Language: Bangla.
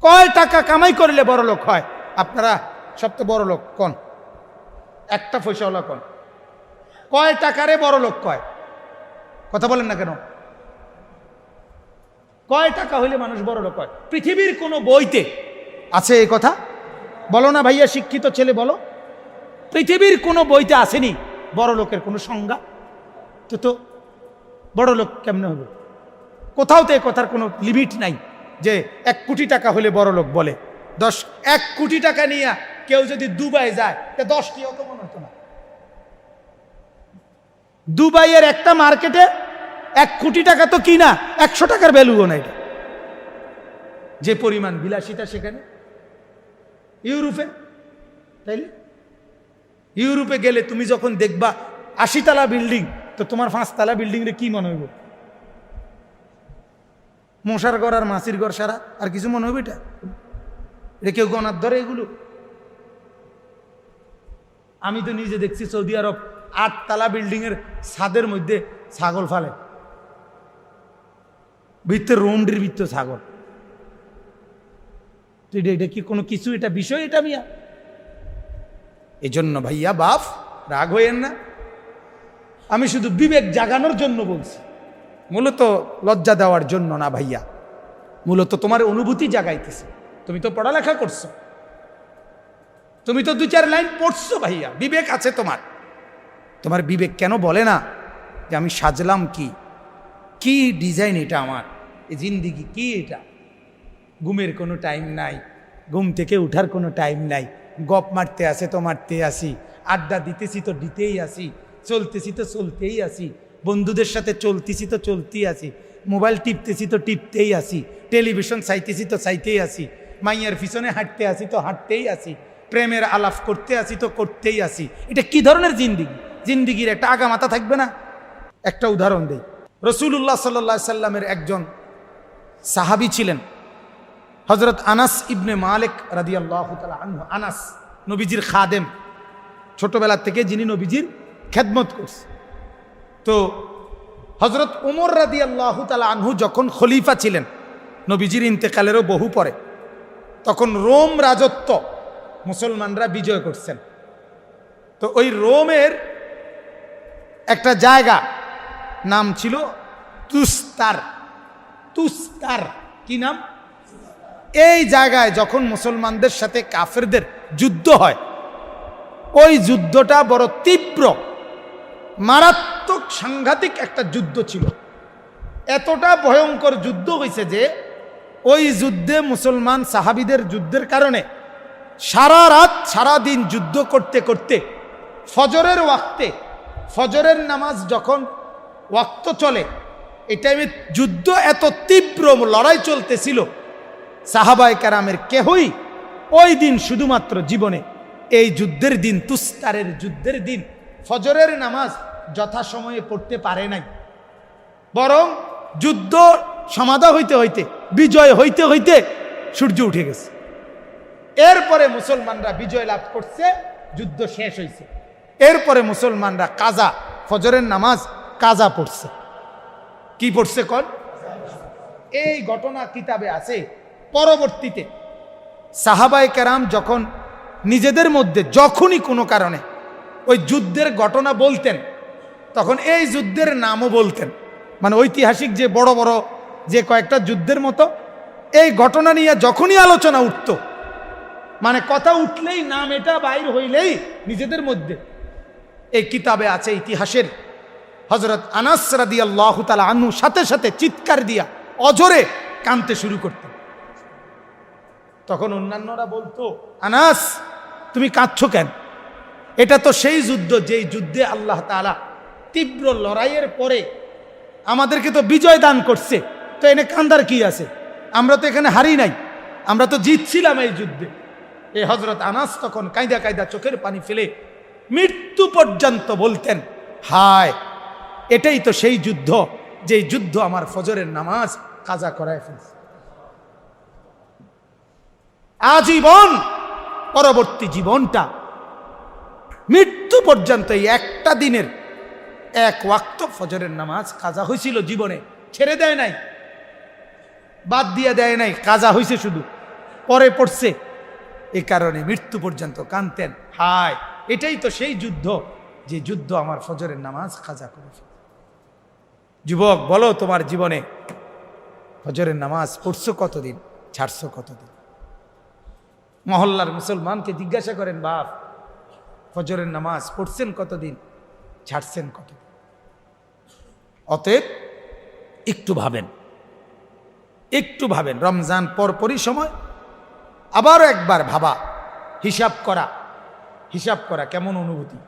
কয় টাকা কামাই করলে বড় লোক হয়? আপনারা সবচেয়ে বড় লোক কোন? একটা পয়সাওয়ালা কোন? কয় টাকারে বড় লোক কয়? কথা বলেন না কেন? কয় টাকা হইলে মানুষ বড় লোক হয়? পৃথিবীর কোন বইতে আছে এই কথা? বলো না ভাইয়া, শিক্ষিত ছেলে বলো। পৃথিবীর কোন বইতে আসেনি বড় লোকের কোনো সংজ্ঞা? তো বড় লোক কেমনে হবে? কোথাও তো এই কথার কোনো লিমিট নাই যে 1 কোটি টাকা হলে বড় লোক বলে। 1 কোটি টাকা নিয়ে কেউ যদি দুবাই যায়, 10টিও তো মনে হতো না। দুবাইয়ের একটা মার্কেটে 1 কোটি টাকা তো কিনা 100 টাকার ভ্যালুও নাই। যে পরিমাণ বিলাসিতা সেখানে। ইউরোপে, তাইলে ইউরোপে গেলে তুমি যখন দেখবা 80 তলা বিল্ডিং, তো তোমার 5 তলা বিল্ডিং রে কি মনে হইব? মশার ঘর আর মাছির ঘর সারা আর কিছু মনে হইব? এটা কেউ গণার ধরে এগুলো? আমি তো নিজে দেখছি সৌদি আরব 8 তলা বিল্ডিং এর ছাদের মধ্যে ছাগল ফালে, ভিতরে রুমটির ভিতরে ছাগল। এটা কি কোনো কিছু? এটা বিষয়? এটা মিয়া এই জন্য ভাইয়া বাপ রাগ হইয়েন না, আমি শুধু বিবেক জাগানোর জন্য বলছি, মূলত লজ্জা দেওয়ার জন্য না ভাইয়া, মূলত তোমার অনুভূতি জাগাইতেছে। তুমি তো পড়ালেখা করছো, তুমি তো 2-4 লাইন পড়ছো ভাইয়া, বিবেক আছে তোমার। তোমার বিবেক কেন বলে না যে আমি সাজলাম কি ডিজাইন এটা আমার, এই জিন্দিগি কি এটা? ঘুমের কোনো টাইম নাই, ঘুম থেকে উঠার কোনো টাইম নাই, গপ মারতে আসে তো মারতে আসি, আড্ডা দিতেছি তো দিতেই আসি, চলতেছি তো চলতেই আসি, বন্ধুদের সাথে চলতেছি তো চলতেই আসি, মোবাইল টিপতেছি তো টিপতেই আসি, টেলিভিশন চাইতেছি তো চাইতেই আসি, মাইয়ার পিছনে হাঁটতে আসি তো হাঁটতেই আসি, প্রেমের আলাপ করতে আসি তো করতেই আসি। এটা কি ধরনের জিন্দিগি? জিন্দিগির একটা আগা মাথা থাকবে না? একটা উদাহরণ দেই। রাসূলুল্লাহ সাল্লাল্লাহু আলাইহি সাল্লামের একজন সাহাবী ছিলেন হযরত আনাস ইবনে মালিক রাদিয়াল্লাহু তাআলা আনহু। আনাস নবীজির খাদেম, ছোটবেলা থেকে যিনি নবীজির খেদমত করছে। তো হযরত ওমর রাদিয়াল্লাহু তাআলা আনহু যখন খলিফা ছিলেন, নবীজির ইন্তেকালেরও বহু পরে, তখন রোম রাজত্ব মুসলমানরা বিজয় করছেন। তো ওই রোমের একটা জায়গা নাম ছিল তুস্তার। তুস্তার কি নাম? এই জায়গায় যখন মুসলমানদের সাথে কাফেরদের যুদ্ধ হয়, ওই যুদ্ধটা বড় তীব্র, মারাত্মক, সাংঘাতিক একটা যুদ্ধ ছিল। এতটা ভয়ঙ্কর যুদ্ধ হয়েছে যে ওই যুদ্ধে মুসলমান সাহাবীদের যুদ্ধের কারণে সারা রাত সারা দিন যুদ্ধ করতে করতে ফজরের ওয়াক্তে, ফজরের নামাজ যখন ওয়াক্ত চলে, এই টাইমে যুদ্ধ এত তীব্র লড়াই চলতেছিল, সাহাবায়ে কেরামের কেহই ওই দিন শুধুমাত্র জীবনে এই যুদ্ধের দিন, তুস্তারের যুদ্ধের দিন ফজরের নামাজ যথাসময়ে পড়তে পারে নাই। বরং যুদ্ধ সমাধা হইতে হইতে, বিজয় হইতে হইতে সূর্য উঠে গেছে। এরপরে মুসলমানরা বিজয় লাভ করছে, যুদ্ধ শেষ হয়েছে। এরপরে মুসলমানরা কাজা, ফজরের নামাজ কাজা পড়ছে। কি পড়ছে কোন? এই ঘটনা কিতাবে আছে। পরবর্তীতে সাহাবায়ে কেরাম যখন নিজেদের মধ্যে যখনই কোনো কারণে ওই যুদ্ধের ঘটনা বলতেন, তখন এই যুদ্ধের নামও বলতেন। মানে ঐতিহাসিক যে বড় বড় যে কয়েকটা যুদ্ধের মতো এই ঘটনা নিয়ে যখনই আলোচনা উঠত, মানে কথা উঠলেই, নাম এটা বাইর হইলেই নিজেদের মধ্যে, এই কিতাবে আছে ইতিহাসের, হযরত আনাস রাদিয়াল্লাহু তাআলা আনহু সাথে সাথে চিৎকার দিয়া অজরে কাঁদতে শুরু করতেন। তখন অন্যান্যরা বলতো, আনাস তুমি কাঁদছো কেন? এটা তো সেই যুদ্ধ যেই যুদ্ধে আল্লাহ তাআলা তীব্র লড়াইয়ের পরে আমাদেরকে তো বিজয় দান করছে, তো এনে কান্দার কি আছে? আমরা তো এখানে হারি নাই, আমরা তো জিতছিলাম এই যুদ্ধে। এই হযরত আনাস তখন কাঁদা কাঁদা চোখের পানি ফেলে মৃত্যু পর্যন্ত বলতেন, হায় এটাই তো সেই যুদ্ধ যেই যুদ্ধ আমার ফজরের নামাজ কাজা করায় ফেলছে। আজীবন পরবর্তী জীবনটা মৃত্যু পর্যন্ত এই একটা দিনের 1 ওয়াক্ত ফজরের নামাজ কাজা হয়েছিল জীবনে, ছেড়ে দেয় নাই, বাদ দিয়ে দেয় নাই, কাজা হয়েছে শুধু। পরে পড়ছে, এ কারণে মৃত্যু পর্যন্ত কাঁদতেন। হায়, এটাই তো সেই যুদ্ধ যে যুদ্ধ আমার ফজরের নামাজ কাজা করে ফেলে। যুবক, বলো তোমার জীবনে ফজরের নামাজ পড়ছো কতদিন, ছাড়ছো কতদিন? মহল্লার মুসলমানকে জিজ্ঞাসা করেন, বাপ ফজরের নামাজ পড়ছেন কতদিন, ছাড়ছেন কতদিন? অতএব একটু ভাবেন, একটু ভাবেন। রমজান পরপরই সময় আবারও একবার ভাবা, হিসাব করা কেমন অনুভূতি।